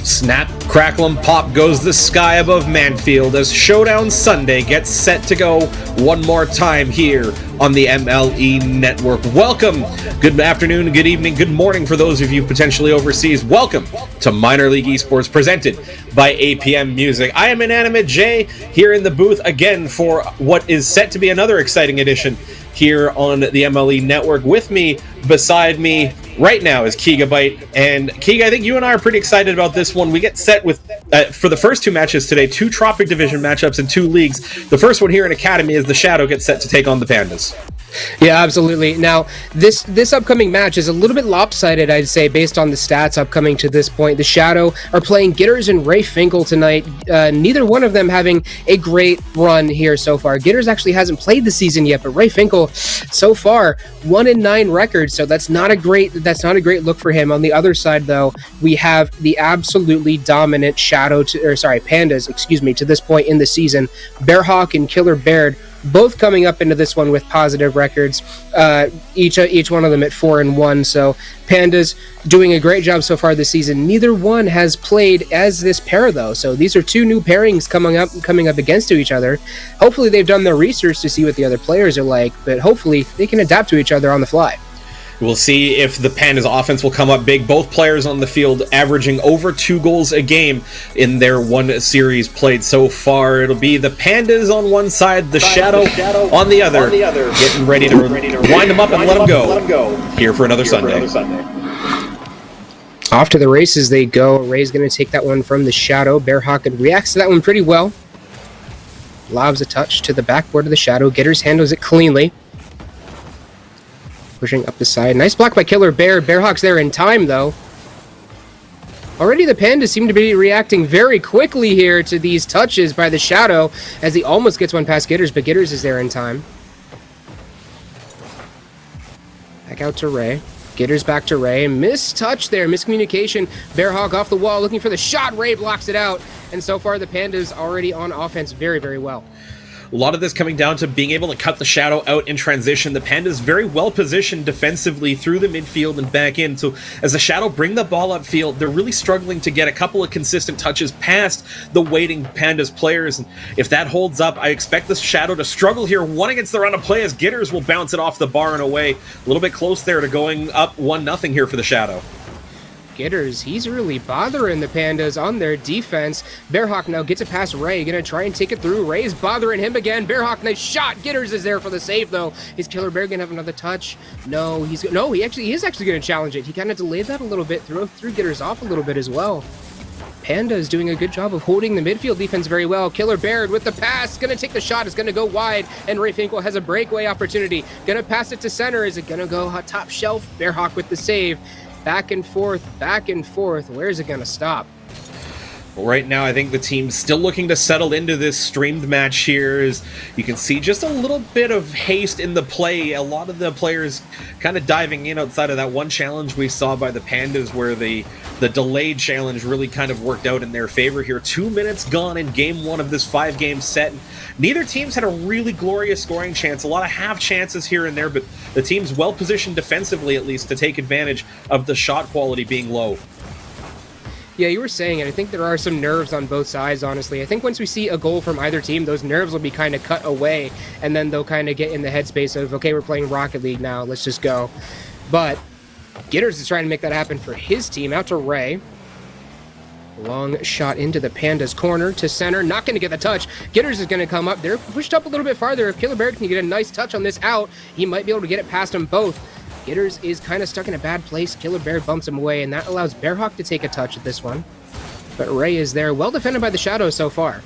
Snap, crackle, and pop goes the sky above Manfield as Showdown Sunday gets set to go one more time here on the MLE Network. Welcome, good afternoon, good evening, good morning for those of you potentially overseas. Welcome to Minor League Esports presented by APM Music. I am Inanimate J here in the booth again for what is set to be another exciting edition here on the MLE Network. With me, beside me, right now is Gigabyte. And Kiga, I think you and I are pretty excited about this one. We get set with, for the first two matches today, two Tropic Division matchups in two leagues. The first one here in Academy is the Shadow gets set to take on the Pandas. Yeah, absolutely. Now, this upcoming match is a little bit lopsided, I'd say, based on the stats upcoming to this point. The Shadow are playing Gitters and Ray Finkel tonight. Neither one of them having a great run here so far. Gitters actually hasn't played the season yet, but Ray Finkel, so far, 1-9 record, so that's not a great look for him. On the other side, though, we have the absolutely dominant Pandas, to this point in the season. Bearhawk and Killer Baird both coming up into this one with positive records, each one of them at 4-1. So Pandas doing a great job so far this season. Neither one has played as this pair, though. So these are two new pairings coming up against each other. Hopefully they've done their research to see what the other players are like, but hopefully they can adapt to each other on the fly. We'll see if the Pandas offense will come up big. Both players on the field averaging over 2 goals a game in their one series played so far. It'll be the Pandas on one side, the Shadow on the other. Getting ready to wind them up and let them go. Here for another Sunday. Off to the races they go. Ray's going to take that one from the Shadow. Bearhawk reacts to that one pretty well. Lobs a touch to the backboard of the Shadow. Gitters handles it cleanly. Pushing up the side. Nice block by Killer Bear. Bearhawk's there in time, though. Already the Pandas seem to be reacting very quickly here to these touches by the Shadow as he almost gets one past Gitters, but Gitters is there in time. Back out to Ray. Gitters back to Ray. Mistouch there. Miscommunication. Bearhawk off the wall looking for the shot. Ray blocks it out. And so far the Pandas already on offense very, very well. A lot of this coming down to being able to cut the Shadow out in transition. The Pandas very well positioned defensively through the midfield and back in. So as the Shadow bring the ball upfield, they're really struggling to get a couple of consistent touches past the waiting Pandas players. And if that holds up, I expect the Shadow to struggle here. One against the run of play as Gitters will bounce it off the bar and away. A little bit close there to going up 1-0 here for the Shadow. Gitters, he's really bothering the Pandas on their defense. Bearhawk now gets it past Ray, gonna try and take it through. Ray's bothering him again. Bearhawk, nice shot. Gitters is there for the save, though. Is Killer Bear gonna have another touch? No, he is actually gonna challenge it. He kind of delayed that a little bit, threw Gitters off a little bit as well. Pandas doing a good job of holding the midfield defense very well. Killer Baird with the pass, gonna take the shot, it's gonna go wide, and Ray Finkel has a breakaway opportunity. Gonna pass it to center, is it gonna go top shelf? Bearhawk with the save. Back and forth. Where's it going to stop? Well, right now, I think the team's still looking to settle into this streamed match here. As you can see, just a little bit of haste in the play. A lot of the players kind of diving in outside of that one challenge we saw by the Pandas where the delayed challenge really kind of worked out in their favor here. 2 minutes gone in game one of this 5-game set. Neither team's had a really glorious scoring chance. A lot of half chances here and there, but the team's well positioned defensively at least to take advantage of the shot quality being low. Yeah, you were saying it. I think there are some nerves on both sides, honestly. I think once we see a goal from either team, those nerves will be kind of cut away, and then they'll kind of get in the headspace of, okay, we're playing Rocket League now, let's just go. But Gitters is trying to make that happen for his team. Out to Ray. Long shot into the Pandas corner to center. Not going to get the touch. Gitters is going to come up. They're pushed up a little bit farther. If Killer Bear can get a nice touch on this out, he might be able to get it past them both. Gitters is kind of stuck in a bad place. Killer Bear bumps him away, and that allows Bearhawk to take a touch at this one. But Ray is there. Well defended by the Shadow so far.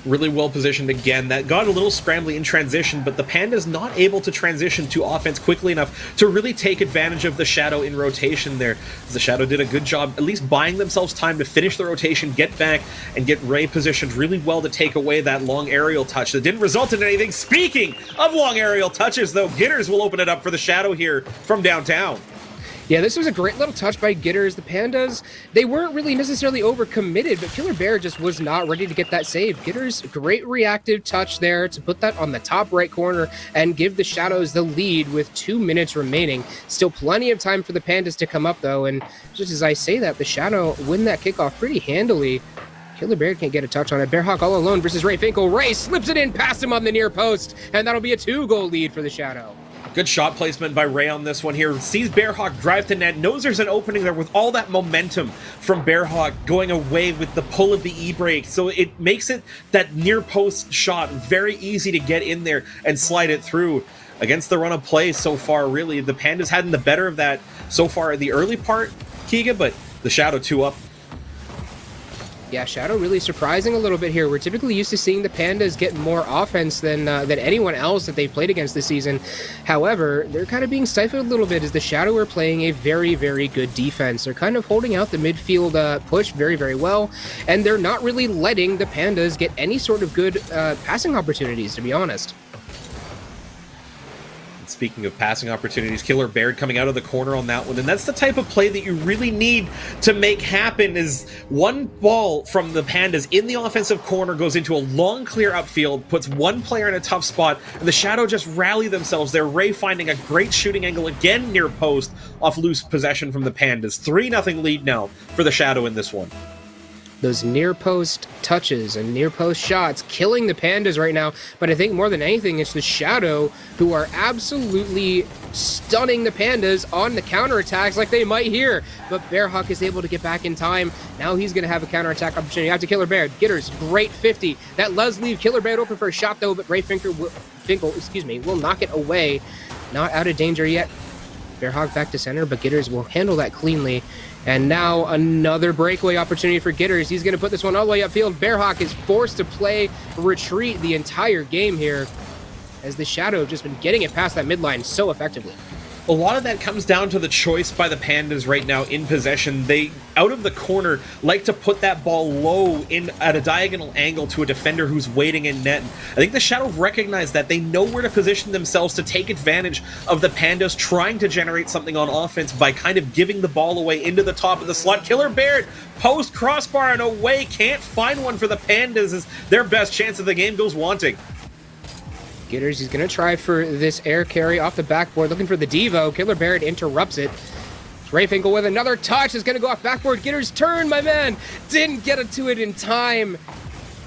Really well positioned again. That got a little scrambly in transition, but the Pandas not able to transition to offense quickly enough to really take advantage of the Shadow in rotation there. The Shadow did a good job at least buying themselves time to finish the rotation, get back, and get Ray positioned really well to take away that long aerial touch that didn't result in anything. Speaking of long aerial touches, though, Gitters will open it up for the Shadow here from downtown. Yeah, this was a great little touch by Gitters. The Pandas, they weren't really necessarily overcommitted, but Killer Bear just was not ready to get that save. Gitters, great reactive touch there to put that on the top right corner and give the Shadows the lead with 2 minutes remaining. Still plenty of time for the Pandas to come up, though, and just as I say that, the Shadow win that kickoff pretty handily. Killer Bear can't get a touch on it. Bearhawk all alone versus Ray Finkel. Ray slips it in past him on the near post, and that'll be a 2-goal lead for the Shadow. Good shot placement by Ray on this one here. Sees Bearhawk drive to net, knows there's an opening there with all that momentum from Bearhawk going away with the pull of the e-brake. So it makes it that near post shot very easy to get in there and slide it through. Against the run of play so far, really, the Pandas hadn't the better of that so far in the early part, Keegan, but the Shadow 2 up. Yeah, Shadow really surprising a little bit here. We're typically used to seeing the Pandas get more offense than anyone else that they've played against this season. However, they're kind of being stifled a little bit as the Shadow are playing a very, very good defense. They're kind of holding out the midfield push very, very well, and they're not really letting the Pandas get any sort of good passing opportunities, to be honest. Speaking of passing opportunities, Killer Bear coming out of the corner on that one, and that's the type of play that you really need to make happen. Is one ball from the Pandas in the offensive corner goes into a long clear upfield, puts one player in a tough spot, and the Shadow just rally themselves there. Ray finding a great shooting angle again near post off loose possession from the Pandas. 3-0 lead now for the Shadow in this one. Those near post touches and near post shots killing the Pandas right now, but I think more than anything it's the Shadow who are absolutely stunning the Pandas on the counterattacks like they might here, but Bearhawk is able to get back in time. Now he's going to have a counterattack opportunity out to Killer Bear. Gitters, great 50. That does leave Killer Bear open for a shot though, but Ray Finkel will knock it away. Not out of danger yet. Bearhawk back to center, but Gitters will handle that cleanly. And now another breakaway opportunity for Gitters. He's going to put this one all the way upfield. Bearhawk is forced to play retreat the entire game here as the Shadow have just been getting it past that midline so effectively. A lot of that comes down to the choice by the Pandas right now in possession. They, out of the corner, like to put that ball low in at a diagonal angle to a defender who's waiting in net. I think the Shadow recognize that. They know where to position themselves to take advantage of the Pandas trying to generate something on offense by kind of giving the ball away into the top of the slot. Killer Bear, post crossbar and away. Can't find one for the Pandas as their best chance of the game goes wanting. Gitters, he's going to try for this air carry off the backboard, looking for the Devo. Killer Barrett interrupts it. Ray Finkel with another touch is going to go off backboard. Gitters turn, my man. Didn't get to it in time.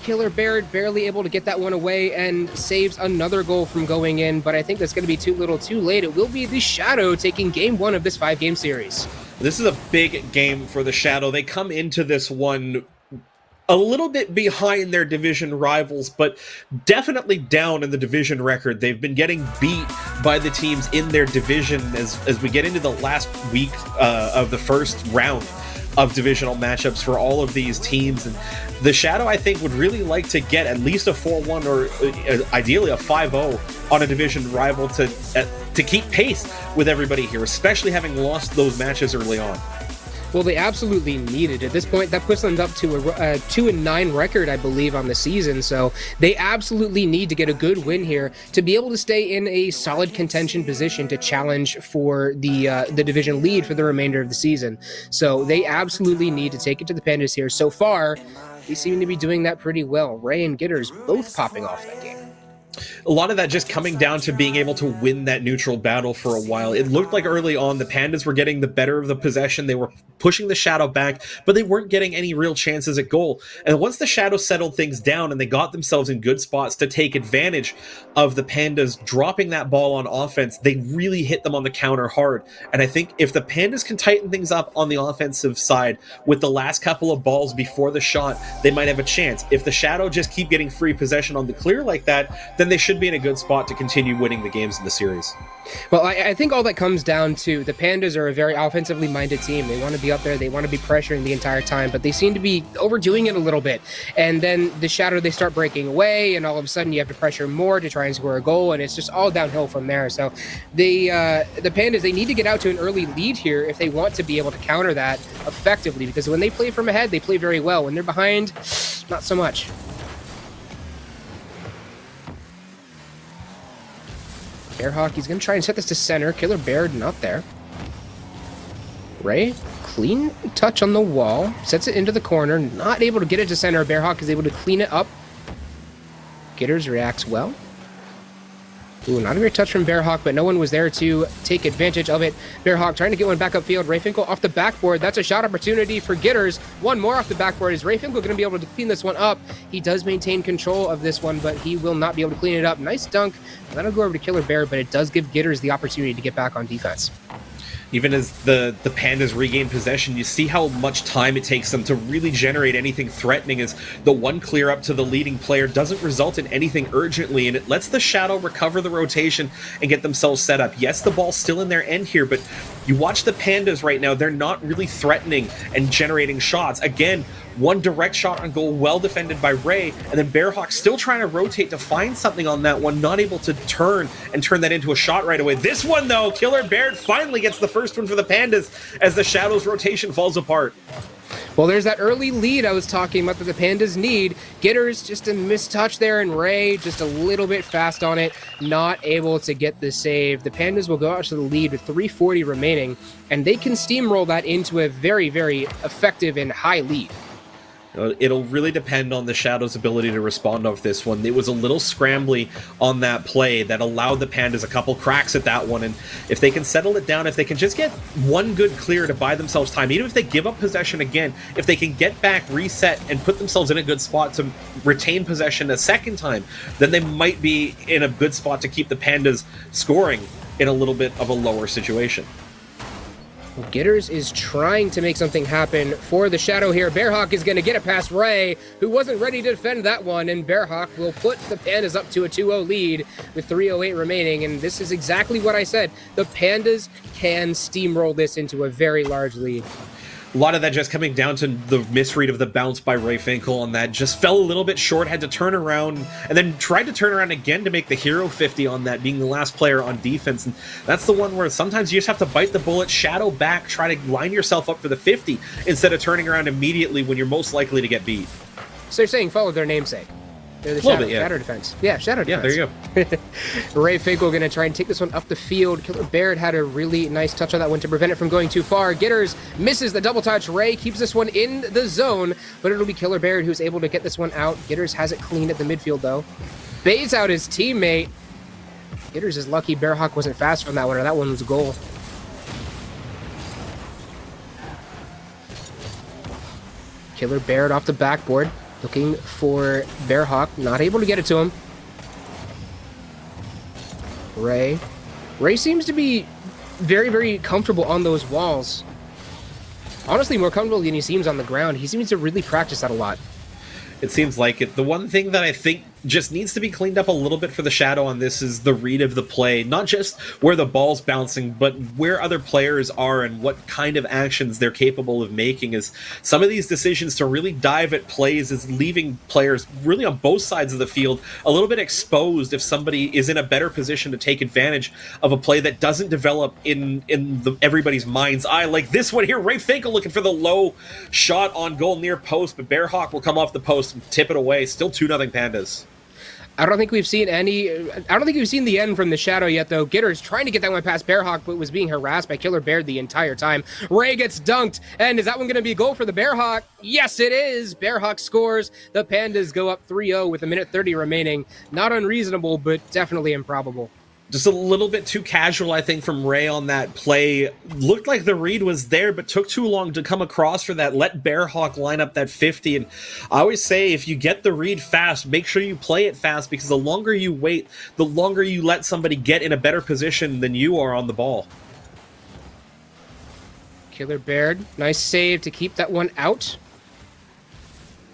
Killer Barrett barely able to get that one away and saves another goal from going in, but I think that's going to be too little too late. It will be the Shadow taking game 1 of this 5-game series. This is a big game for the Shadow. They come into this one a little bit behind their division rivals, but definitely down in the division record. They've been getting beat by the teams in their division as we get into the last week of the first round of divisional matchups for all of these teams. And the Shadow, I think, would really like to get at least a 4-1 or ideally a 5-0 on a division rival to keep pace with everybody here, especially having lost those matches early on. Well, they absolutely need it. At this point, that puts them up to a 2-9 record, I believe, on the season. So they absolutely need to get a good win here to be able to stay in a solid contention position to challenge for the division lead for the remainder of the season. So they absolutely need to take it to the Pandas here. So far, they seem to be doing that pretty well. Ray and Gitters both popping off that game. A lot of that just coming down to being able to win that neutral battle for a while. It looked like early on the Pandas were getting the better of the possession. They were pushing the Shadow back, but they weren't getting any real chances at goal. And once the Shadow settled things down and they got themselves in good spots to take advantage of the Pandas dropping that ball on offense, they really hit them on the counter hard. And I think if the Pandas can tighten things up on the offensive side with the last couple of balls before the shot, they might have a chance. If the Shadow just keep getting free possession on the clear like that, then they should be in a good spot to continue winning the games in the series. Well, I think all that comes down to the Pandas are a very offensively minded team. They want to be up there. They want to be pressuring the entire time, but they seem to be overdoing it a little bit. And then the Shadow, they start breaking away, and all of a sudden you have to pressure more to try and score a goal, and it's just all downhill from there. So the Pandas, they need to get out to an early lead here if they want to be able to counter that effectively, because when they play from ahead, they play very well. When they're behind, not so much. Bearhawk, he's going to try and set this to center. Killer Bear, not there. Ray, clean touch on the wall, sets it into the corner, not able to get it to center. Bearhawk is able to clean it up. Gitters reacts well. Ooh, not a great touch from Bearhawk, but no one was there to take advantage of it. Bearhawk trying to get one back upfield. Rayfinkel off the backboard. That's a shot opportunity for Gitters. One more off the backboard. Is Rayfinkel going to be able to clean this one up? He does maintain control of this one, but he will not be able to clean it up. Nice dunk. That'll go over to Killer Bear, but it does give Gitters the opportunity to get back on defense. Even as the Pandas regain possession, you see how much time it takes them to really generate anything threatening, as the one clear up to the leading player doesn't result in anything urgently, and it lets the Shadow recover the rotation and get themselves set up. Yes, the ball's still in their end here, but you watch the Pandas right now, they're not really threatening and generating shots. Again, one direct shot on goal, well defended by Ray, and then Bearhawk still trying to rotate to find something on that one, not able to turn that into a shot right away. This one, though, Killer Bear finally gets the first one for the Pandas as the Shadow's rotation falls apart. Well, there's that early lead I was talking about that the Pandas need. Gitters, just a mistouch there, and Ray just a little bit fast on it, not able to get the save. The Pandas will go out to the lead with 3:40 remaining, and they can steamroll that into a very, very effective and high lead. It'll really depend on the Shadow's ability to respond off this one. It was a little scrambly on that play that allowed the Pandas a couple cracks at that one, and if they can settle it down, if they can just get one good clear to buy themselves time, even if they give up possession again, if they can get back, reset, and put themselves in a good spot to retain possession a second time, then they might be in a good spot to keep the Pandas scoring in a little bit of a lower situation. Gitters is trying to make something happen for the Shadow here. Bearhawk is going to get it past Ray, who wasn't ready to defend that one, and Bearhawk will put the Pandas up to a 2-0 lead with 3:08 remaining, and this is exactly what I said. The Pandas can steamroll this into a very large lead. A lot of that just coming down to the misread of the bounce by Rayfinkel on that. Just fell a little bit short, had to turn around, and then tried to turn around again to make the hero 50 on that, being the last player on defense. And that's the one where sometimes you just have to bite the bullet, shadow back, try to line yourself up for the 50, instead of turning around immediately when you're most likely to get beat. So you're saying follow their namesake. They're the Shadow defense. Yeah, Shadow defense. Yeah, there you go. Rayfinkel going to try and take this one up the field. Killer Bear had a really nice touch on that one to prevent it from going too far. Gitters misses the double touch. Ray keeps this one in the zone, but it'll be Killer Bear who's able to get this one out. Gitters has it clean at the midfield, though. Bays out his teammate. Gitters is lucky Bearhawk wasn't faster on that one, or that one was a goal. Killer Bear off the backboard. Looking for Bearhawk, not able to get it to him. Ray seems to be very, very comfortable on those walls. Honestly, more comfortable than he seems on the ground. He seems to really practice that a lot. It seems like it. The one thing that I think just needs to be cleaned up a little bit for the Shadow on this is the read of the play. Not just where the ball's bouncing, but where other players are and what kind of actions they're capable of making. As some of these decisions to really dive at plays is leaving players really on both sides of the field a little bit exposed if somebody is in a better position to take advantage of a play that doesn't develop in everybody's mind's eye. Like this one here, Rayfinkel looking for the low shot on goal near post, but Bearhawk will come off the post and tip it away. Still 2-0 Pandas. I don't think we've seen the end from the Shadow yet, though. Gitters trying to get that one past Bearhawk, but was being harassed by Killer Bear the entire time. Ray gets dunked, and is that one going to be a goal for the Bearhawk? Yes, it is! Bearhawk scores. The Pandas go up 3-0 with 1:30 remaining. Not unreasonable, but definitely improbable. Just a little bit too casual, I think, from Ray on that play. Looked like the read was there, but took too long to come across for that. Let Bearhawk line up that 50. And I always say, if you get the read fast, make sure you play it fast, because the longer you wait, the longer you let somebody get in a better position than you are on the ball. Killer Bear, nice save to keep that one out.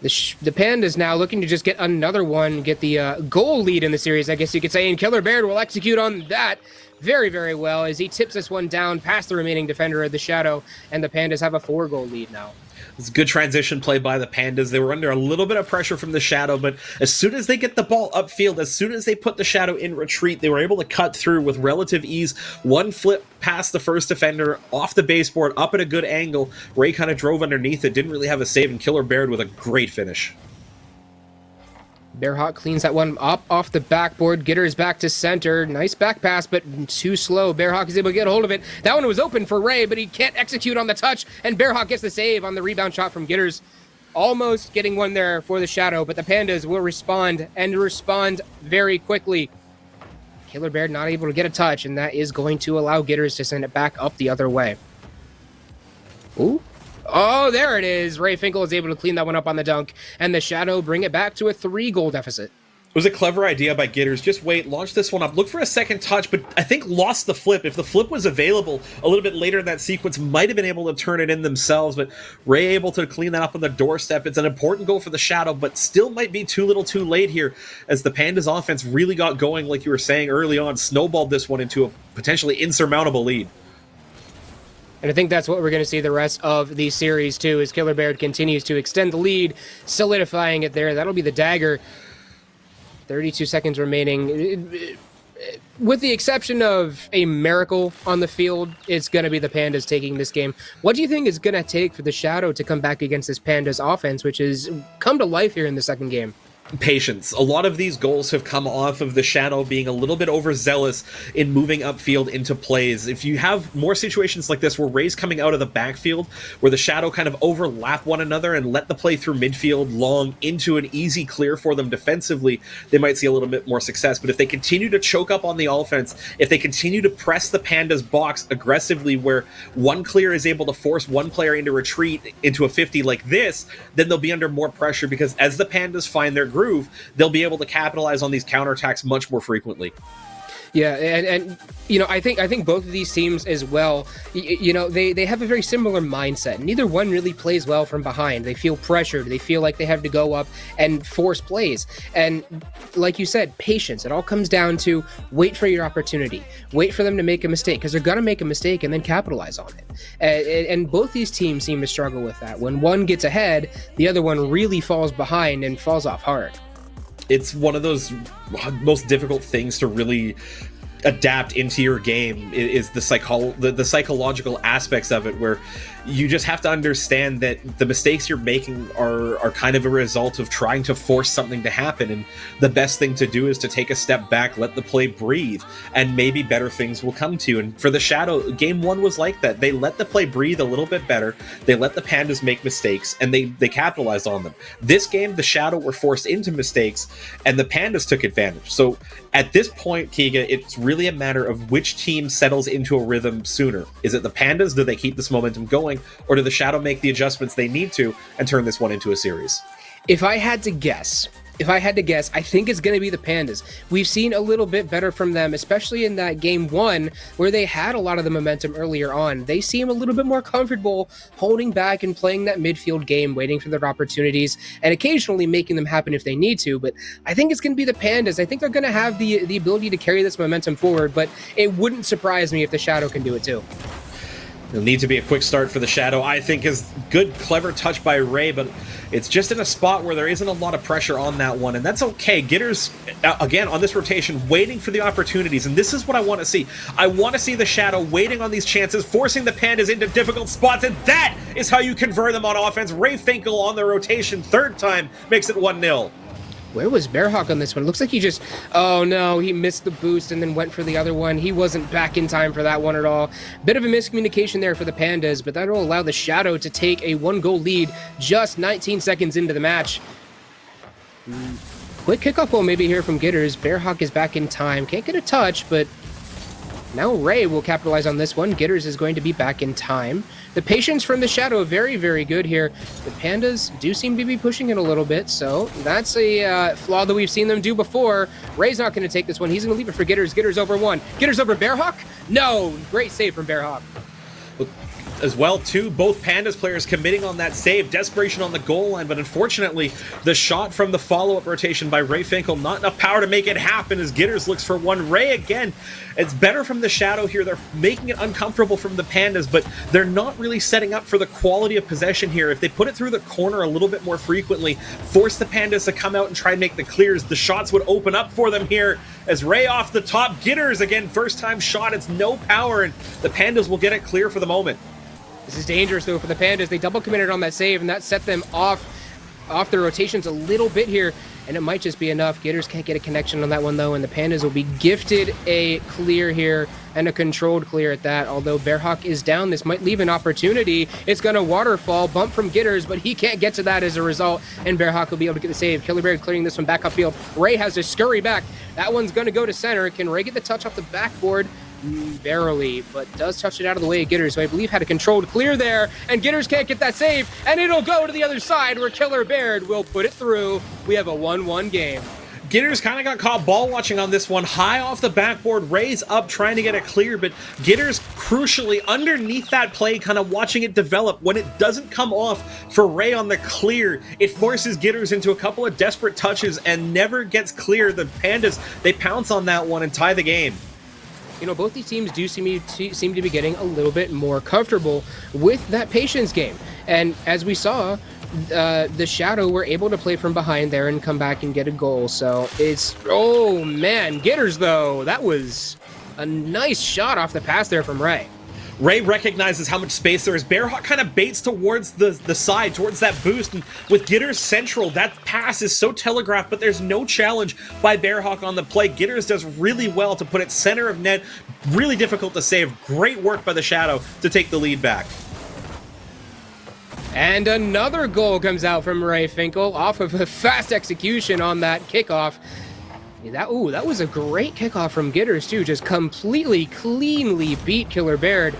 The Pandas now looking to just get another one, get the goal lead in the series, I guess you could say, and Killer Bear will execute on that very, very well as he tips this one down past the remaining defender of the Shadow, and the Pandas have a 4-goal lead now. It's a good transition play by the Pandas. They were under a little bit of pressure from the Shadow, but as soon as they get the ball upfield, as soon as they put the Shadow in retreat, they were able to cut through with relative ease. One flip past the first defender, off the baseboard, up at a good angle. Ray kind of drove underneath it, didn't really have a save, and Killer Baird with a great finish. Bearhawk cleans that one up off the backboard. Gitters back to center. Nice back pass, but too slow. Bearhawk is able to get a hold of it. That one was open for Ray, but he can't execute on the touch, and Bearhawk gets the save on the rebound shot from Gitters. Almost getting one there for the Shadow, but the Pandas will respond, and respond very quickly. Killer Bear not able to get a touch, and that is going to allow Gitters to send it back up the other way. Ooh. Oh, there it is. Ray Finkel is able to clean that one up on the dunk, and the Shadow bring it back to a 3-goal deficit. It was a clever idea by Gitters. Just wait, launch this one up, look for a second touch, but I think lost the flip. If the flip was available a little bit later in that sequence, might have been able to turn it in themselves, but Ray able to clean that up on the doorstep. It's an important goal for the Shadow, but still might be too little too late here, as the Pandas offense really got going, like you were saying early on, snowballed this one into a potentially insurmountable lead. And I think that's what we're going to see the rest of the series, too, as Killer Bear continues to extend the lead, solidifying it there. That'll be the dagger. 32 seconds remaining. With the exception of a miracle on the field, it's going to be the Pandas taking this game. What do you think is going to take for the Shadow to come back against this Pandas offense, which has come to life here in the second game? Patience. A lot of these goals have come off of the Shadow being a little bit overzealous in moving upfield into plays. If you have more situations like this where Ray's coming out of the backfield, where the Shadow kind of overlap one another and let the play through midfield long into an easy clear for them defensively, they might see a little bit more success. But if they continue to choke up on the offense, if they continue to press the Pandas box aggressively where one clear is able to force one player into retreat into a 50 like this, then they'll be under more pressure, because as the Pandas find their groove, they'll be able to capitalize on these counterattacks much more frequently. Yeah, and you know, I think both of these teams as well, you know, they have a very similar mindset. Neither one really plays well from behind. They feel pressured. They feel like they have to go up and force plays. And like you said, patience. It all comes down to wait for your opportunity. Wait for them to make a mistake, because they're going to make a mistake and then capitalize on it. And both these teams seem to struggle with that. When one gets ahead, the other one really falls behind and falls off hard. It's one of those most difficult things to really adapt into your game, is the psychological aspects of it, where you just have to understand that the mistakes you're making are kind of a result of trying to force something to happen, and the best thing to do is to take a step back, let the play breathe, and maybe better things will come to you. And for the Shadow, game one was like that. They let the play breathe a little bit better, they let the Pandas make mistakes, and they capitalized on them. This game, the Shadow were forced into mistakes, and the Pandas took advantage. So at this point, Keegan, it's really a matter of which team settles into a rhythm sooner. Is it the Pandas? Do they keep this momentum going? Or do the Shadow make the adjustments they need to and turn this one into a series? If I had to guess, I think it's going to be the Pandas. We've seen a little bit better from them, especially in that game one, where they had a lot of the momentum earlier on. They seem a little bit more comfortable holding back and playing that midfield game, waiting for their opportunities, and occasionally making them happen if they need to. But I think it's going to be the Pandas. I think they're going to have the ability to carry this momentum forward, but it wouldn't surprise me if the Shadow can do it too. It'll need to be a quick start for the Shadow. I think is good, clever touch by Ray, but it's just in a spot where there isn't a lot of pressure on that one, and that's okay. Gitters, again, on this rotation, waiting for the opportunities, and this is what I want to see. I want to see the Shadow waiting on these chances, forcing the Pandas into difficult spots, and that is how you convert them on offense. Ray Finkel on the rotation, third time, makes it 1-0. Where was Bearhawk on this one? Looks like he just... Oh, no, he missed the boost and then went for the other one. He wasn't back in time for that one at all. Bit of a miscommunication there for the Pandas, but that will allow the Shadow to take a 1-goal lead just 19 seconds into the match. Quick kickoff goal maybe here from Gitters. Bearhawk is back in time. Can't get a touch, but now Ray will capitalize on this one. Gitters is going to be back in time. The patience from the Shadow, very, very good here. The Pandas do seem to be pushing it a little bit, so that's a flaw that we've seen them do before. Ray's not going to take this one. He's going to leave it for Gitters. Gitters over one. Gitters over Bearhawk? No! Great save from Bearhawk. As well, too, both Pandas players committing on that save, desperation on the goal line, but unfortunately, the shot from the follow-up rotation by Ray Finkel, not enough power to make it happen as Gitters looks for one. Ray again, it's better from the Shadow here. They're making it uncomfortable from the Pandas, but they're not really setting up for the quality of possession here. If they put it through the corner a little bit more frequently, force the Pandas to come out and try and make the clears, the shots would open up for them here as Ray off the top. Gitters again, first-time shot, it's no power, and the Pandas will get it clear for the moment. This is dangerous, though, for the Pandas. They double committed on that save, and that set them off their rotations a little bit here. and it might just be enough. Gitters can't get a connection on that one, though, and the Pandas will be gifted a clear here, and a controlled clear at that. Although Bearhawk is down, this might leave an opportunity. It's going to waterfall, bump from Gitters, but he can't get to that as a result, and Bearhawk will be able to get the save. Killer Bear clearing this one back upfield. Ray has to scurry back. That one's going to go to center. Can Ray get the touch off the backboard? Barely, but does touch it out of the way of Gitters, who I believe had a controlled clear there, and Gitters can't get that save, and it'll go to the other side where Killer Bear will put it through. We have a 1-1 game. Gitters kind of got caught ball watching on this one, high off the backboard. Ray's up trying to get it clear, but Gitters crucially underneath that play, kind of watching it develop. When it doesn't come off for Ray on the clear, it forces Gitters into a couple of desperate touches and never gets clear. The Pandas, they pounce on that one and tie the game. You know, both these teams do seem to be getting a little bit more comfortable with that patience game. And as we saw, the Shadow were able to play from behind there and come back and get a goal. So it's, oh man, Gitters though, that was a nice shot off the pass there from Ray. Ray recognizes how much space there is. Bearhawk kind of baits towards the side, towards that boost, and with Gitters central, that pass is so telegraphed, but there's no challenge by Bearhawk on the play. Gitters does really well to put it center of net. Really difficult to save. Great work by the Shadow to take the lead back. And another goal comes out from Ray Finkel off of a fast execution on that kickoff. That was a great kickoff from Gitters, too. Just completely, cleanly beat Killer Bear.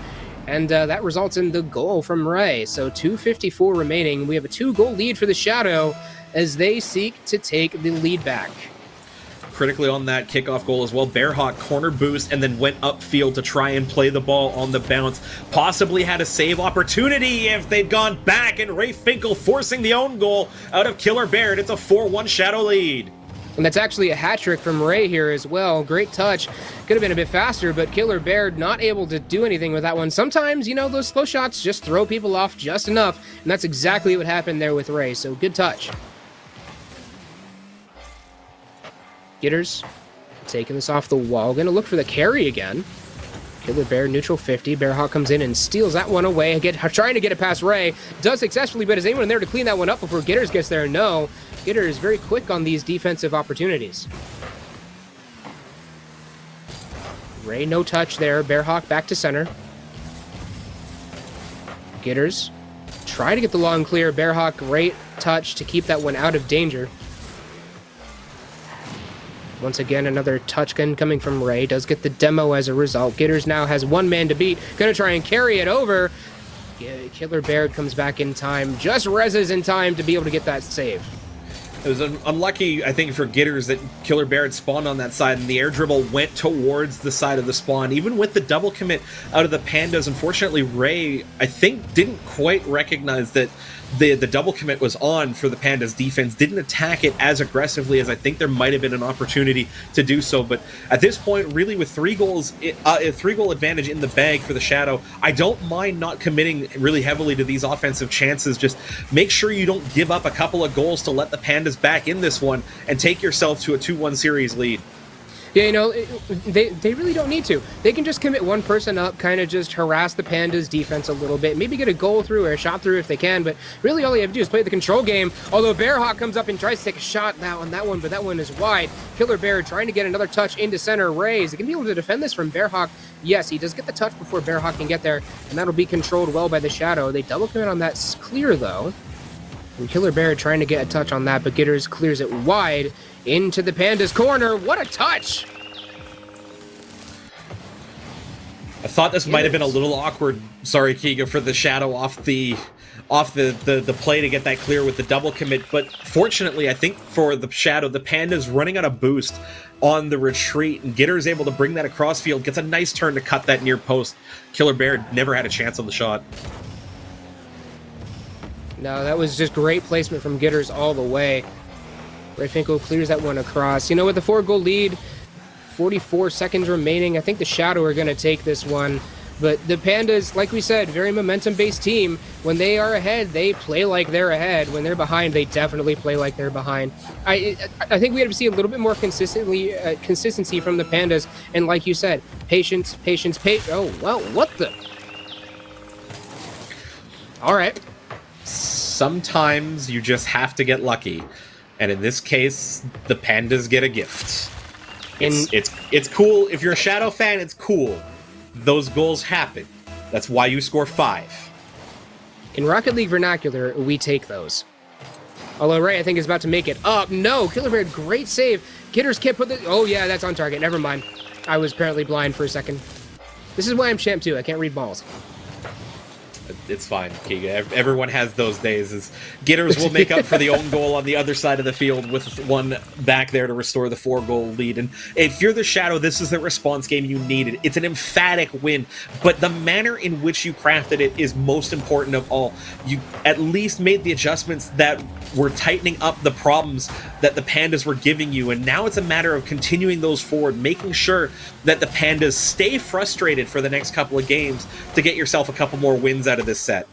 And that results in the goal from Ray. So 2:54 remaining. We have a 2-goal lead for the Shadow as they seek to take the lead back. Critically on that kickoff goal as well, Bearhawk corner boost and then went upfield to try and play the ball on the bounce. Possibly had a save opportunity if they'd gone back, and Ray Finkel forcing the own goal out of Killer Bear. It's a 4-1 Shadow lead. And that's actually a hat trick from Ray here as well. Great touch. Could have been a bit faster, but Killer Bear not able to do anything with that one. Sometimes, you know, those slow shots just throw people off just enough, and that's exactly what happened there with Ray, so good touch. Gitters taking this off the wall. Going to look for the carry again. Killer Bear, neutral 50. Bearhawk comes in and steals that one away. Trying to get it past Ray. Does successfully, but is anyone there to clean that one up before Gitters gets there? No. Gitters is very quick on these defensive opportunities. Ray, no touch there. Bearhawk back to center. Gitters try to get the long clear. Bearhawk, great touch to keep that one out of danger. Once again, another touch gun coming from Ray. Does get the demo as a result. Gitters now has one man to beat. Gonna try and carry it over. Killer Bear comes back in time. Just reses in time to be able to get that save. It was unlucky, I think, for Gitters that Killer Bear had spawned on that side, and the air dribble went towards the side of the spawn. Even with the double commit out of the Pandas, unfortunately, Ray, I think, didn't quite recognize that the double commit was on for the Pandas defense, didn't attack it as aggressively as I think there might have been an opportunity to do so. But at this point, really with 3 goals, a 3-goal advantage in the bag for the Shadow, I don't mind not committing really heavily to these offensive chances. Just make sure you don't give up a couple of goals to let the Pandas back in this one and take yourself to a 2-1 series lead. Yeah, you know, they really don't need to. They can just commit one person up, kind of just harass the Pandas defense a little bit, maybe get a goal through or a shot through if they can, but really all you have to do is play the control game. Although Bearhawk comes up and tries to take a shot now on that one, but that one is wide. Killer Bear trying to get another touch into center. Ray, is he going to be able to defend this from Bearhawk? Yes, he does get the touch before Bearhawk can get there, and that'll be controlled well by the Shadow. They double commit on that clear, though. And Killer Bear trying to get a touch on that, but Gitters clears it wide into the Pandas corner. What a touch! I thought this might have been a little awkward, sorry, Keegan, for the Shadow off the play to get that clear with the double commit, but fortunately, I think for the Shadow, the Pandas running on a boost on the retreat, and Gitter is able to bring that across field, gets a nice turn to cut that near post. Killer Bear never had a chance on the shot. No, that was just great placement from Gitters all the way. Ray Finkel clears that one across. You know, with the 4-goal lead, 44 seconds remaining, I think the Shadow are going to take this one. But the Pandas, like we said, very momentum-based team. When they are ahead, they play like they're ahead. When they're behind, they definitely play like they're behind. I think we have to see a little bit more consistency from the Pandas. And like you said, patience. Oh, well, what the? All right. Sometimes you just have to get lucky. And in this case, the Pandas get a gift. It's cool. If you're a Shadow fan, it's cool. Those goals happen. That's why you score 5. In Rocket League vernacular, we take those. Although Ray, I think, is about to make it up. No, Killer Bear, great save. Gitters can't put the... Oh, yeah, that's on target. Never mind. I was apparently blind for a second. This is why I'm champ, too. I can't read balls. It's fine, Kiga. Everyone has those days. Gitters will make up for the own goal on the other side of the field with one back there to restore the 4-goal lead. And if you're the Shadow, this is the response game you needed. It's an emphatic win, but the manner in which you crafted it is most important of all. You at least made the adjustments that were tightening up the problems that the Pandas were giving you, and now it's a matter of continuing those forward, making sure that the Pandas stay frustrated for the next couple of games to get yourself a couple more wins out of this set.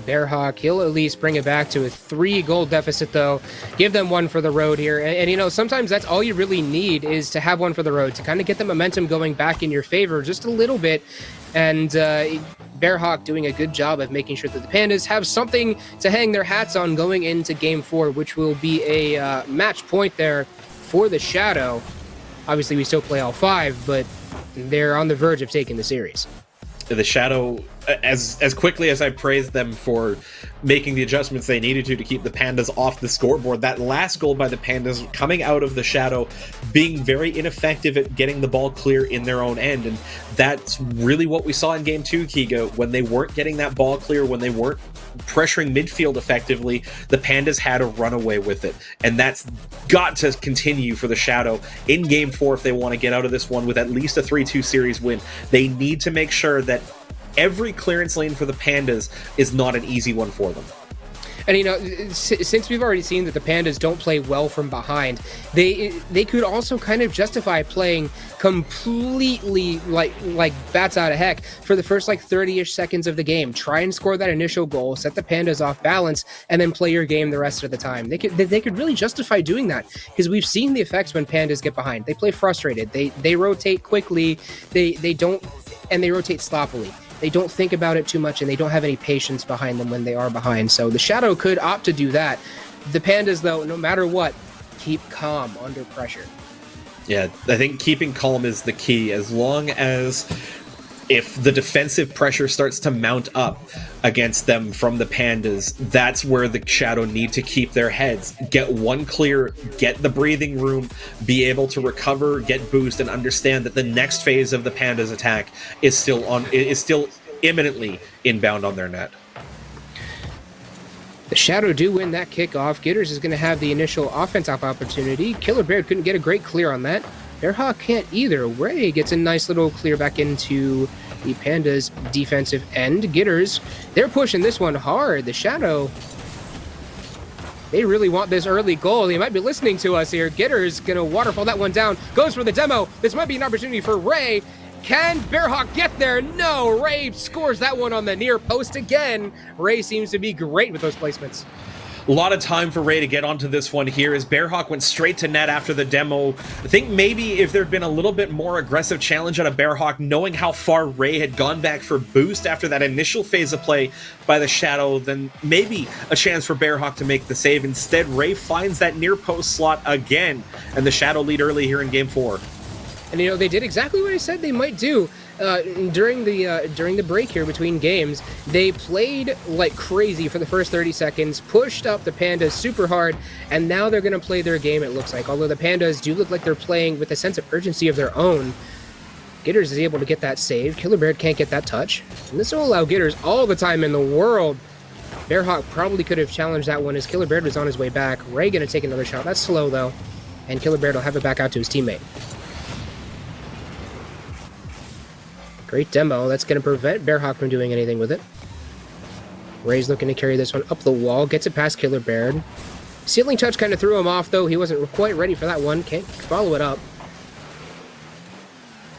Bearhawk, he'll at least bring it back to a 3-goal deficit, though. Give them one for the road here. And, you know, sometimes that's all you really need is to have one for the road, to kind of get the momentum going back in your favor just a little bit. And Bearhawk doing a good job of making sure that the Pandas have something to hang their hats on going into Game 4, which will be a match point there for the Shadow. Obviously, we still play all 5, but they're on the verge of taking the series. The Shadow, as quickly as I praised them for making the adjustments they needed to keep the Pandas off the scoreboard, that last goal by the Pandas coming out of the Shadow being very ineffective at getting the ball clear in their own end. And that's really what we saw in Game 2, Kiga. When they weren't getting that ball clear, when they weren't pressuring midfield effectively, the Pandas had a runaway with it. And that's got to continue for the Shadow in Game 4 if they want to get out of this one with at least a 3-2 series win. They need to make sure that every clearance lane for the Pandas is not an easy one for them. And, you know, since we've already seen that the Pandas don't play well from behind, they could also kind of justify playing completely like bats out of heck for the first, 30-ish seconds of the game. Try and score that initial goal, set the Pandas off balance, and then play your game the rest of the time. They could really justify doing that, because we've seen the effects when Pandas get behind. They play frustrated. They rotate quickly. They rotate sloppily. They don't think about it too much, and they don't have any patience behind them when they are behind. So the Shadow could opt to do that. The Pandas, though, no matter what, keep calm under pressure. Yeah, I think keeping calm is the key. As long as if the defensive pressure starts to mount up against them from the Pandas, that's where the Shadow need to keep their heads. Get one clear, get the breathing room, be able to recover, get boost, and understand that the next phase of the Pandas attack is still imminently inbound on their net. The Shadow do win that kickoff. Gitters is going to have the initial offensive opportunity. Killer Bear couldn't get a great clear on that. Bearhawk can't either. Ray gets a nice little clear back into the Pandas' defensive end. Gitters, they're pushing this one hard. The Shadow, they really want this early goal. They might be listening to us here. Gitters going to waterfall that one down. Goes for the demo. This might be an opportunity for Ray. Can Bearhawk get there? No. Ray scores that one on the near post again. Ray seems to be great with those placements. A lot of time for Ray to get onto this one here as Bearhawk went straight to net after the demo. I think maybe if there had been a little bit more aggressive challenge out of Bearhawk, knowing how far Ray had gone back for boost after that initial phase of play by the Shadow, then maybe a chance for Bearhawk to make the save. Instead, Ray finds that near post slot again, and the Shadow lead early here in Game 4. And, you know, they did exactly what I said they might do. During the break here between games, they played like crazy for the first 30 seconds, pushed up the Pandas super hard, and now they're going to play their game, it looks like. Although the Pandas do look like they're playing with a sense of urgency of their own. Gitters is able to get that save. Killer Bear can't get that touch. And this will allow Gitters all the time in the world. Bearhawk probably could have challenged that one as Killer Bear was on his way back. Ray going to take another shot. That's slow, though. And Killer Bear will have it back out to his teammate. Great demo. That's going to prevent Bearhawk from doing anything with it. Ray's looking to carry this one up the wall. Gets it past Killer Bear. Ceiling touch kind of threw him off, though. He wasn't quite ready for that one. Can't follow it up.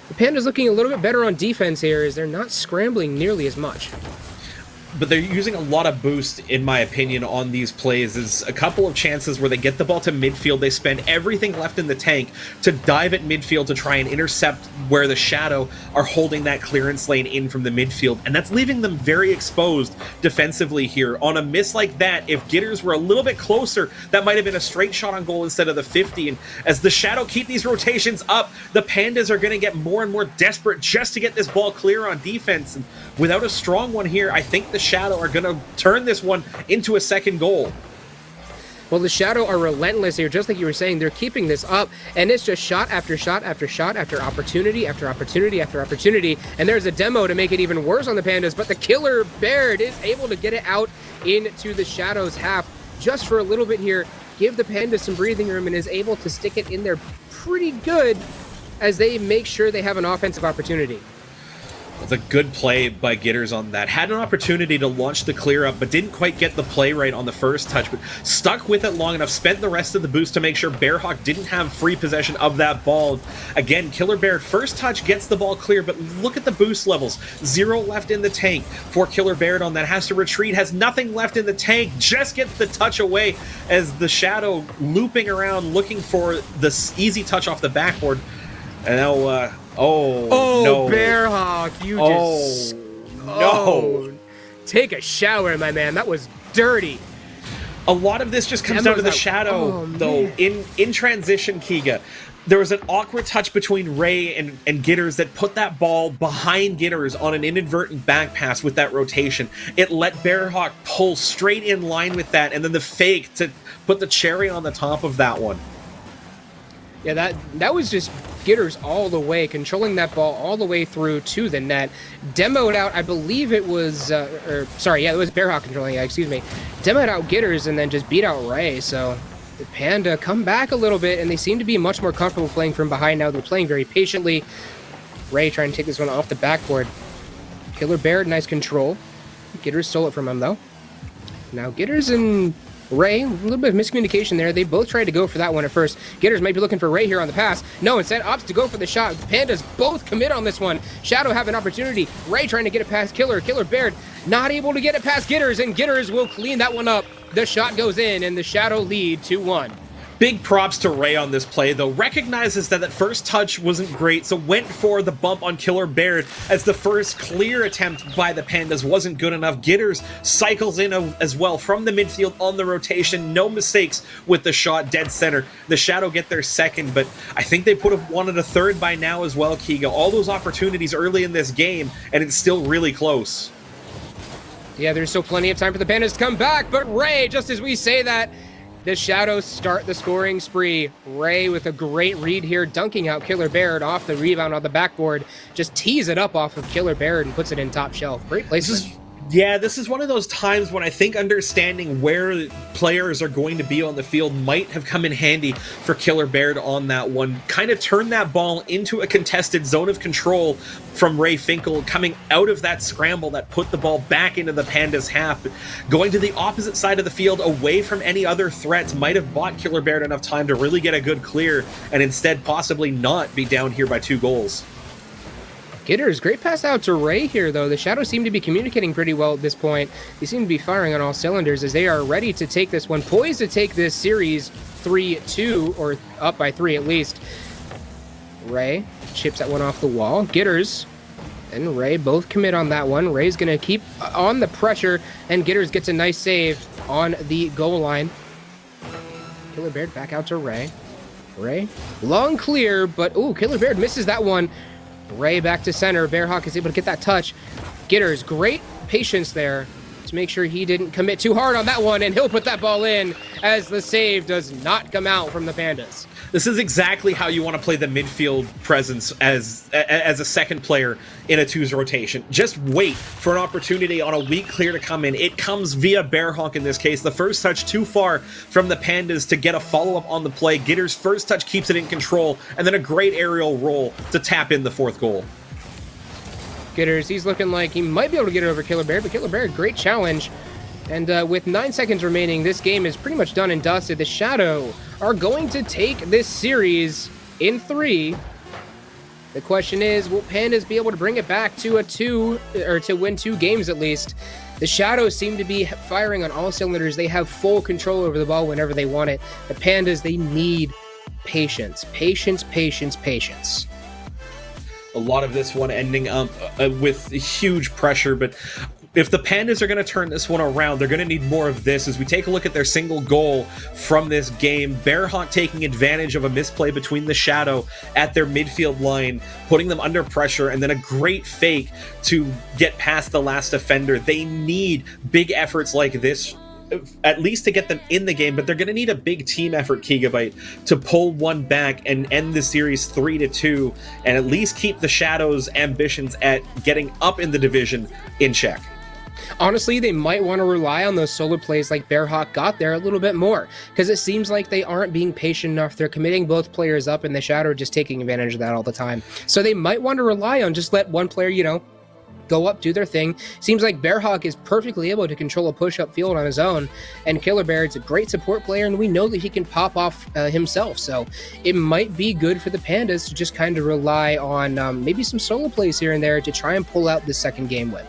The Pandas looking a little bit better on defense here as they're not scrambling nearly as much. but they're using a lot of boost, in my opinion, on these plays. There's a couple of chances where they get the ball to midfield, they spend everything left in the tank to dive at midfield to try and intercept where the Shadow are holding that clearance lane in from the midfield, and that's leaving them very exposed defensively here. On a miss like that, if Gitters were a little bit closer, that might have been a straight shot on goal instead of the 50, and as the Shadow keep these rotations up, the Pandas are going to get more and more desperate just to get this ball clear on defense, and without a strong one here, I think the Shadow are going to turn this one into a second goal. Well, the Shadow are relentless here, just like you were saying. They're keeping this up, and it's just shot after shot after shot after opportunity after opportunity after opportunity. And there's a demo to make it even worse on the Pandas, but the Killer Bear is able to get it out into the Shadow's half just for a little bit here, give the Pandas some breathing room, and is able to stick it in there pretty good as they make sure they have an offensive opportunity. The good play by Gitters on that. Had an opportunity to launch the clear up, but didn't quite get the play right on the first touch, but stuck with it long enough, spent the rest of the boost to make sure Bearhawk didn't have free possession of that ball. Again, Killer Bear, first touch, gets the ball clear, but look at the boost levels. 0 left in the tank for Killer Bear on that. Has to retreat, has nothing left in the tank, just gets the touch away as the Shadow looping around looking for this easy touch off the backboard. And now, oh no. Bearhawk, you just... no. Take a shower, my man. That was dirty. A lot of this just comes down to the Shadow, though. Man. In transition, Kiga, there was an awkward touch between Ray and Gitters that put that ball behind Gitters on an inadvertent back pass with that rotation. It let Bearhawk pull straight in line with that, and then the fake to put the cherry on the top of that one. Yeah, that was just Gitters all the way, controlling that ball all the way through to the net. Demoed out, I believe it was, it was Bearhawk controlling, Demoed out Gitters and then just beat out Ray, so the Panda come back a little bit, and they seem to be much more comfortable playing from behind now. They're playing very patiently. Ray trying to take this one off the backboard. Killer Bear, nice control. Gitters stole it from him, though. Now Gitters and Ray, a little bit of miscommunication there. They both tried to go for that one at first. Gitters might be looking for Ray here on the pass. No, instead opts to go for the shot. The Pandas both commit on this one. Shadow have an opportunity. Ray trying to get it past Killer. Killer Bear not able to get it past Gitters, and Gitters will clean that one up. The shot goes in, and the Shadow lead 2-1. Big props to Ray on this play, though. Recognizes that first touch wasn't great, so went for the bump on Killer Bear as the first clear attempt by the Pandas wasn't good enough. Gitters cycles in as well from the midfield on the rotation. No mistakes with the shot, dead center. The Shadow get their second, but I think they would have wanted a third by now as well, Kiga. All those opportunities early in this game, and it's still really close. Yeah, there's still plenty of time for the Pandas to come back, but Ray, just as we say that, the Shadows start the scoring spree. Ray with a great read here, dunking out Killer Bear off the rebound on the backboard. Just tees it up off of Killer Bear and puts it in top shelf. Great placement. This is one of those times when I think understanding where players are going to be on the field might have come in handy for Killer Bear on that one. Kind of turned that ball into a contested zone of control from Ray Finkel, coming out of that scramble that put the ball back into the Pandas' half. But going to the opposite side of the field, away from any other threats, might have bought Killer Bear enough time to really get a good clear, and instead possibly not be down here by 2 goals. Gitters, great pass out to Ray here, though. The Shadows seem to be communicating pretty well at this point. They seem to be firing on all cylinders as they are ready to take this one, poised to take this series 3-2, or up by 3 at least. Ray chips that one off the wall. Gitters and Ray both commit on that one. Ray's going to keep on the pressure, and Gitters gets a nice save on the goal line. Killer Bear back out to Ray. Ray, long clear, but Killer Bear misses that one. Ray back to center. Bearhawk is able to get that touch. Gitters, great patience there to make sure he didn't commit too hard on that one, and he'll put that ball in as the save does not come out from the Pandas. This is exactly how you want to play the midfield presence as a second player in a 2's rotation. Just wait for an opportunity on a weak clear to come in. It comes via Bearhawk in this case. The first touch too far from the Pandas to get a follow-up on the play. Gitters' first touch keeps it in control, and then a great aerial roll to tap in the 4th goal. Gitters, he's looking like he might be able to get it over Killer Bear, but Killer Bear, great challenge. And with 9 seconds remaining, this game is pretty much done and dusted. The Shadow are going to take this series in 3. The question is, will Pandas be able to bring it back to a 2, or to win 2 games at least? The Shadows seem to be firing on all cylinders. They have full control over the ball whenever they want it. The Pandas, they need patience. Patience, patience, patience. A lot of this one ending up with huge pressure, but if the Pandas are going to turn this one around, they're going to need more of this. As we take a look at their single goal from this game, Bearhawk taking advantage of a misplay between the Shadow at their midfield line, putting them under pressure, and then a great fake to get past the last defender. They need big efforts like this, at least to get them in the game, but they're going to need a big team effort, Gigabyte, to pull one back and end the series 3-2, and at least keep the Shadows' ambitions at getting up in the division in check. Honestly, they might want to rely on those solo plays like Bearhawk got there a little bit more, because it seems like they aren't being patient enough. They're committing both players up, and the Shadow are just taking advantage of that all the time. So they might want to rely on just let one player, go up, do their thing. Seems like Bearhawk is perfectly able to control a push-up field on his own, and Killer Bear's a great support player, and we know that he can pop off himself. So it might be good for the Pandas to just kind of rely on maybe some solo plays here and there to try and pull out the second game win.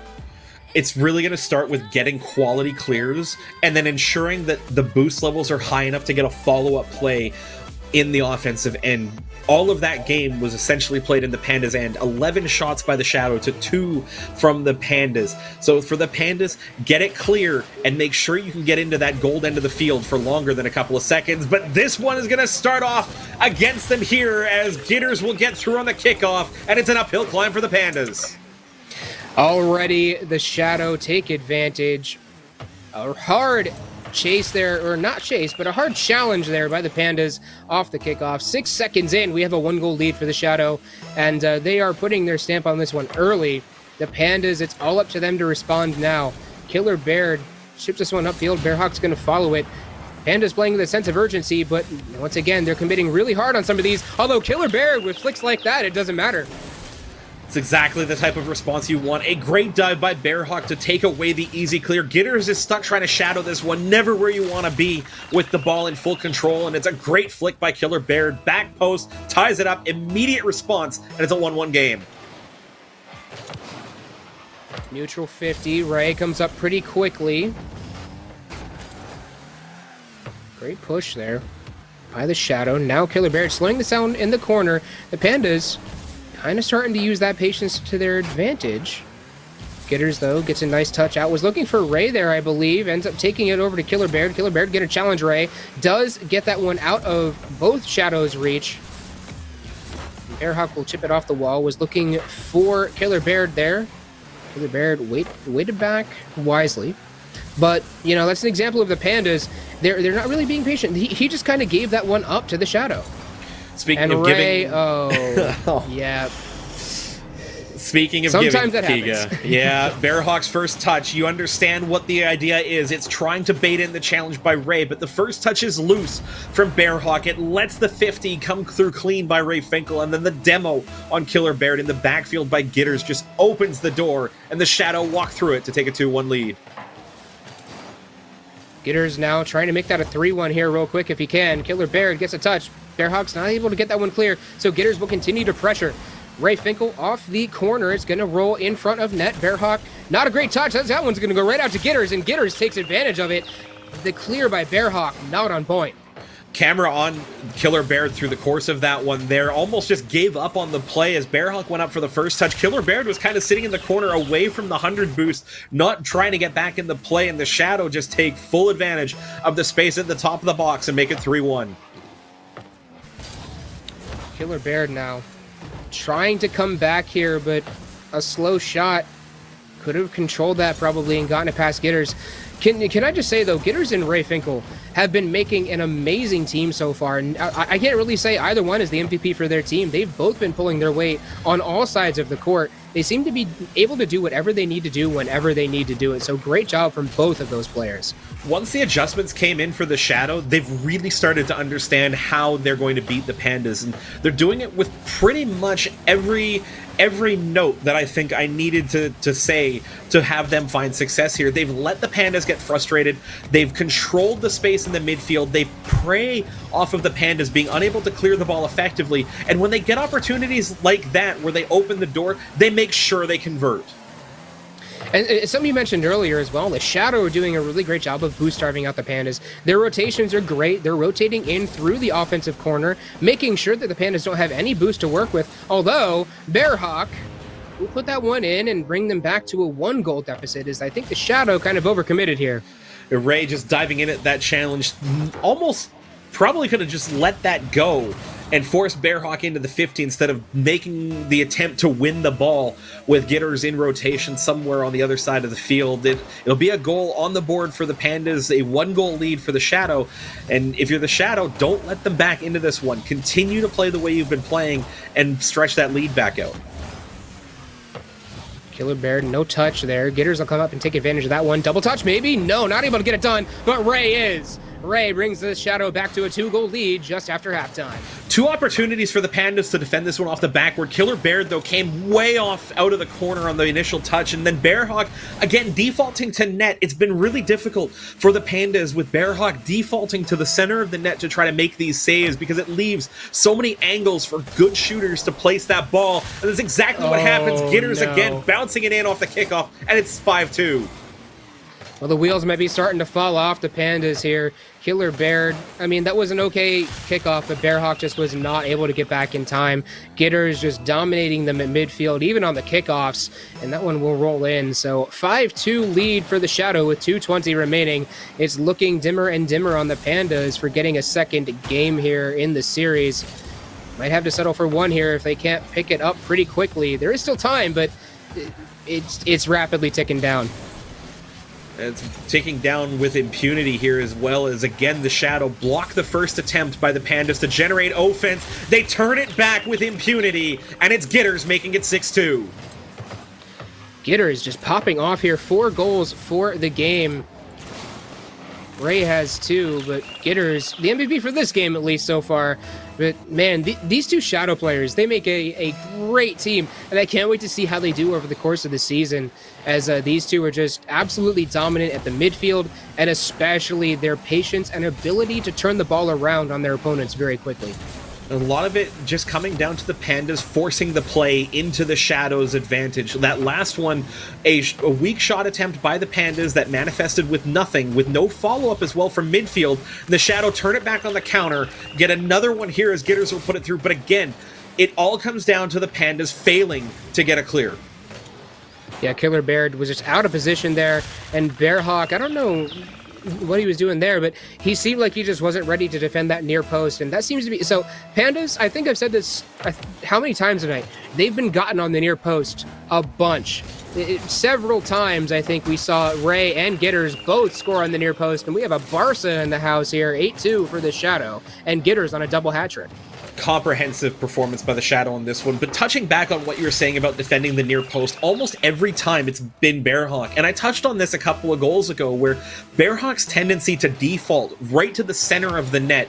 It's really going to start with getting quality clears and then ensuring that the boost levels are high enough to get a follow-up play in the offensive end. All of that game was essentially played in the Pandas' end. 11 shots by the Shadow to 2 from the Pandas. So for the Pandas, get it clear and make sure you can get into that gold end of the field for longer than a couple of seconds. But this one is going to start off against them here as Gitters will get through on the kickoff, and it's an uphill climb for the Pandas. Already the Shadow take advantage. A hard chase there, or not chase, but a hard challenge there by the Pandas off the kickoff. 6 seconds in, we have a 1-goal lead for the Shadow, and they are putting their stamp on this one early. The Pandas, it's all up to them to respond now. Killer Bear ships this one upfield. Bearhawk's going to follow it. Pandas playing with a sense of urgency, but once again, they're committing really hard on some of these. Although Killer Bear with flicks like that, it doesn't matter. It's exactly the type of response you want. A great dive by Bearhawk to take away the easy clear. Gitters is stuck trying to shadow this one, never where you want to be with the ball in full control, and it's a great flick by Killer Bear. Back post, ties it up, immediate response, and it's a 1-1 game. Neutral 50, Ray comes up pretty quickly. Great push there by the Shadow. Now Killer Bear slowing the sound in the corner. The Pandas kind of starting to use that patience to their advantage. Gitters, though, gets a nice touch out. Was looking for Ray there, I believe. Ends up taking it over to Killer Bear. Killer Bear get a challenge Ray. Does get that one out of both Shadows' reach. Bearhawk will chip it off the wall. Was looking for Killer Bear there. Killer Bear waited back wisely. But, you know, that's an example of the Pandas. They're not really being patient. He just kind of gave that one up to the Shadow. Speaking and of Ray, giving... yeah. Speaking of Sometimes giving, that happens. yeah, Bearhawk's first touch, you understand what the idea is. It's trying to bait in the challenge by Ray, but the first touch is loose from Bearhawk. It lets the 50 come through clean by Ray Finkel, and then the demo on Killer Bear in the backfield by Gitters just opens the door, and the Shadow walk through it to take a 2-1 lead. Gitters now trying to make that a 3-1 here real quick if he can. Killer Bear gets a touch. Bearhawk's not able to get that one clear, so Gitters will continue to pressure. Ray Finkel off the corner. It's going to roll in front of net. Bearhawk, not a great touch. That one's going to go right out to Gitters, and Gitters takes advantage of it. The clear by Bearhawk, not on point. Camera on Killer Bear through the course of that one there. Almost just gave up on the play as Bearhawk went up for the first touch. Killer Bear was kind of sitting in the corner away from the 100 boost, not trying to get back in the play, and the Shadow just take full advantage of the space at the top of the box and make it 3-1. Killer Bear now trying to come back here, but a slow shot could have controlled that probably and gotten it past Gitters. Can I just say, though, Gitters and Ray Finkel have been making an amazing team so far. And I can't really say either one is the MVP for their team. They've both been pulling their weight on all sides of the court. They seem to be able to do whatever they need to do whenever they need to do it. So great job from both of those players. Once the adjustments came in for the Shadow, they've really started to understand how they're going to beat the Pandas. And they're doing it with pretty much every every note that I think I needed to say to have them find success here. They've let the Pandas get frustrated. They've controlled the space in the midfield. They prey off of the Pandas being unable to clear the ball effectively. And when they get opportunities like that, where they open the door, they make sure they convert. And something you mentioned earlier as well, the Shadow are doing a really great job of boost starving out the Pandas. Their rotations are great. They're rotating in through the offensive corner, making sure that the Pandas don't have any boost to work with. Although, Bearhawk will put that one in and bring them back to a 1-goal deficit, as I think the Shadow kind of overcommitted here. Ray just diving in at that challenge, almost probably could have just let that go and force Bearhawk into the 50 instead of making the attempt to win the ball with Gitters in rotation somewhere on the other side of the field. It'll be a goal on the board for the Pandas, a 1-goal lead for the Shadow. And if you're the Shadow, don't let them back into this one. Continue to play the way you've been playing and stretch that lead back out. Killer Bear, no touch there. Gitters will come up and take advantage of that one. Double touch, maybe? No, not able to get it done, but Ray is. Ray brings the Shadow back to a 2-goal lead just after halftime. 2 opportunities for the Pandas to defend this one off the backward. Killer Bear, though, came way off out of the corner on the initial touch, and then Bearhawk, again, defaulting to net. It's been really difficult for the Pandas with Bearhawk defaulting to the center of the net to try to make these saves because it leaves so many angles for good shooters to place that ball, and that's exactly what happens. Gitters again bouncing it in off the kickoff, and it's 5-2. Well, the wheels might be starting to fall off the Pandas here. Killer Bear, I mean, that was an okay kickoff, but Bearhawk just was not able to get back in time. Gitters just dominating them at midfield, even on the kickoffs, and that one will roll in. So 5-2 lead for the Shadow with 2:20 remaining. It's looking dimmer and dimmer on the Pandas for getting a second game here in the series. Might have to settle for one here if they can't pick it up pretty quickly. There is still time, but it's rapidly ticking down. It's ticking down with impunity here, as well as, again, the Shadow block the first attempt by the Pandas to generate offense. They turn it back with impunity, and it's Gitters making it 6-2. Gitters just popping off here. 4 goals for the game. Ray has 2, but Gitters, the MVP for this game at least so far. But man, these 2 Shadow players, they make a great team, and I can't wait to see how they do over the course of the season, as these 2 are just absolutely dominant at the midfield, and especially their patience and ability to turn the ball around on their opponents very quickly. A lot of it just coming down to the Pandas forcing the play into the Shadow's advantage. That last one, a weak shot attempt by the Pandas that manifested with nothing, with no follow-up as well from midfield. The Shadow turn it back on the counter, get another one here as Gitters will put it through. But again, it all comes down to the Pandas failing to get a clear. Yeah, Killer Bear was just out of position there, and Bearhawk, I don't know what he was doing there, but he seemed like he just wasn't ready to defend that near post, and that seems to be so. Pandas, I think I've said this how many times tonight, they've been gotten on the near post a bunch. Several times I think we saw Ray and Gitters both score on the near post, and we have a Barca in the house here, 8-2 for the Shadow, and Gitters on a double hat trick. Comprehensive performance by the Shadow on this one, but touching back on what you were saying about defending the near post, almost every time it's been Bearhawk, and I touched on this a couple of goals ago, where Bearhawk's tendency to default right to the center of the net,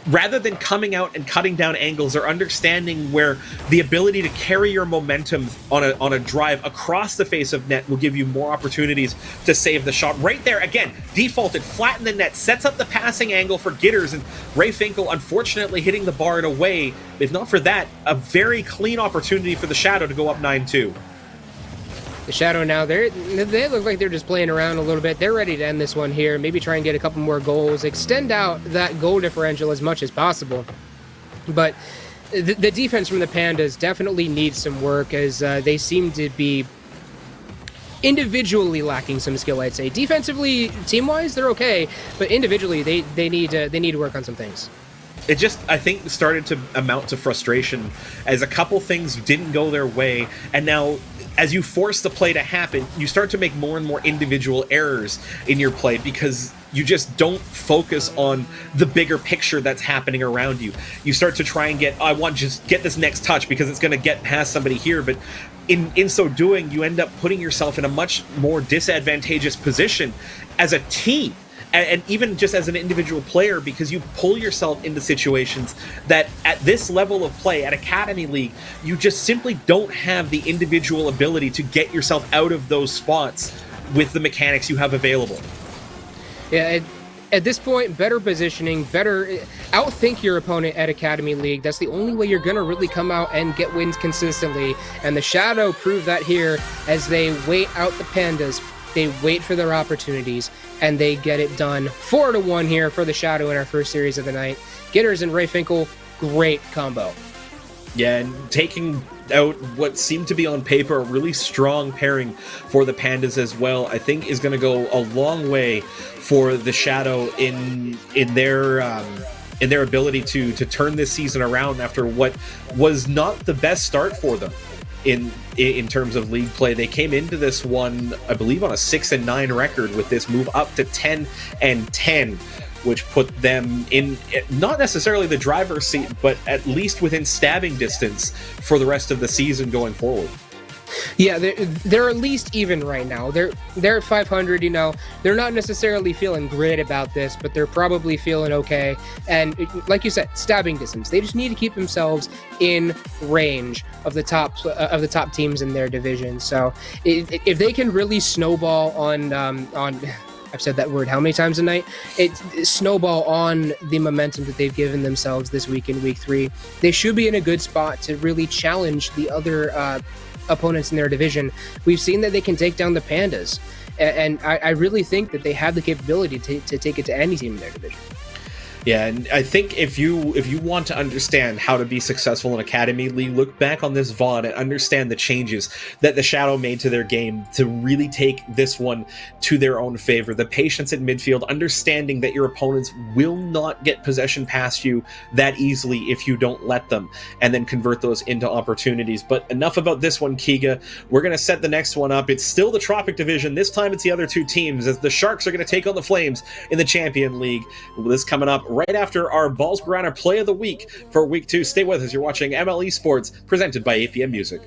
rather than coming out and cutting down angles or understanding where the ability to carry your momentum on a drive across the face of net will give you more opportunities to save the shot. Right there, again, defaulted, flat in the net, sets up the passing angle for Gitters, and Ray Finkel unfortunately hitting the bar and away. If not for that, a very clean opportunity for the Shadow to go up 9-2. The Shadow now, they look like they're just playing around a little bit. They're ready to end this one here, maybe try and get a couple more goals, extend out that goal differential as much as possible. But the defense from the Pandas definitely needs some work, as they seem to be individually lacking some skill, I'd say. Defensively, team-wise, they're okay, but individually, they need to work on some things. It just, I think, started to amount to frustration as a couple things didn't go their way, and now as you force the play to happen, you start to make more and more individual errors in your play because you just don't focus on the bigger picture that's happening around you. You start to try and I want to just get this next touch because it's going to get past somebody here, but in so doing, you end up putting yourself in a much more disadvantageous position as a team. and even just as an individual player, because you pull yourself into situations that at this level of play at Academy League, you just simply don't have the individual ability to get yourself out of those spots with the mechanics you have available. Yeah, at this point, better positioning, better outthink your opponent at Academy League. That's the only way you're going to really come out and get wins consistently. And the Shadow proved that here as they wait out the Pandas. They wait for their opportunities, and they get it done. 4-1 here for the Shadow in our first series of the night. Gitters and Ray Finkel, great combo. Yeah, and taking out what seemed to be on paper a really strong pairing for the Pandas as well, I think is going to go a long way for the Shadow in their ability to turn this season around after what was not the best start for them in terms of league play. They came into this one, I believe, on a 6-9 record, with this move up to 10-10, which put them in not necessarily the driver's seat, but at least within stabbing distance for the rest of the season going forward. Yeah, they're at least even right now. They're at 500. You know, they're not necessarily feeling great about this, but they're probably feeling okay. And like you said, stabbing distance. They just need to keep themselves in range of the top teams in their division. So if they can really snowball on I've said that word how many times a night? Snowball on the momentum that they've given themselves this week in week 3. They should be in a good spot to really challenge the other opponents in their division. We've seen that they can take down the Pandas, and I really think that they have the capability to take it to any team in their division. Yeah, and I think if you want to understand how to be successful in Academy League, look back on this VOD and understand the changes that the Shadow made to their game to really take this one to their own favor. The patience at midfield, understanding that your opponents will not get possession past you that easily if you don't let them, and then convert those into opportunities. But enough about this one, Kiga. We're going to set the next one up. It's still the Tropic Division. This time it's the other two teams, as the Sharks are going to take on the Flames in the Champion League. This coming up right after our Balls Grana Play of the Week for Week 2. Stay with us. You're watching MLE Sports, presented by APM Music.